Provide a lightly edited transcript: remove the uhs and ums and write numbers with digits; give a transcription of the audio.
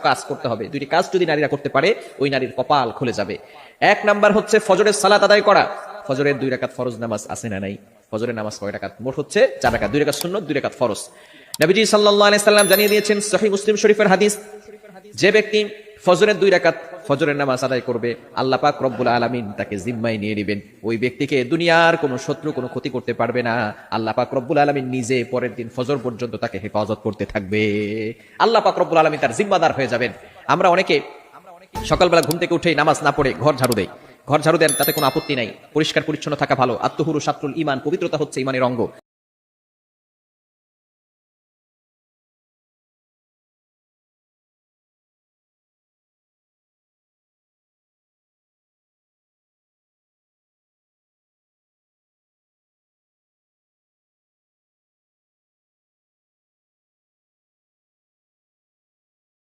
কাজ করতে হবে। দুইটি কাজ যদি নারীরা করতে পারে ওই নারীর কপাল খুলে যাবে। এক নাম্বার হচ্ছে ফজরের সালাত আদায় করা। ফজরের 2 রাকাত ফরজ নামাজ আছে না নাই? ফজরের নামাজ কয় রাকাত? মোট হচ্ছে 4 রাকাত, 2 রাকাত সুন্নাত, 2 রাকাত ফরজ। নবীজি সাল্লাল্লাহু আলাইহি সাল্লাম জানিয়ে দিয়েছেন সহিহ মুসলিম শরীফের হাদিস, যে ব্যক্তি ফজরের 2 রাকাত ফজরের নামাজ আদায় করবে, আল্লাহ পাক রব্বুল আলামিন তাকে জিম্মায় নিয়ে নেবেন। ওই ব্যক্তিকে দুনিয়ার কোনো শত্রু কোনো ক্ষতি করতে পারবে না। আল্লাহ পাক রব্বুল আলামিন নিজে পরের দিন ফজর পর্যন্ত তাকে হেফাজত করতে থাকবে। আল্লাহ পাক রব্বুল আলামিন তার জিম্মাদার হয়ে যাবেন। আমরা অনেকে সকালবেলা ঘুম থেকে উঠেই নামাজ না পড়ে ঘর ঝাড়ু দেই। ঘর ঝাড়ু দেন, তাতে কোনো আপত্তি নাই, পরিষ্কার পরিচ্ছন্ন থাকা ভালো। আত্মহুরু শাত্রুল ঈমান, পবিত্রতা হচ্ছে ঈমানের অঙ্গ।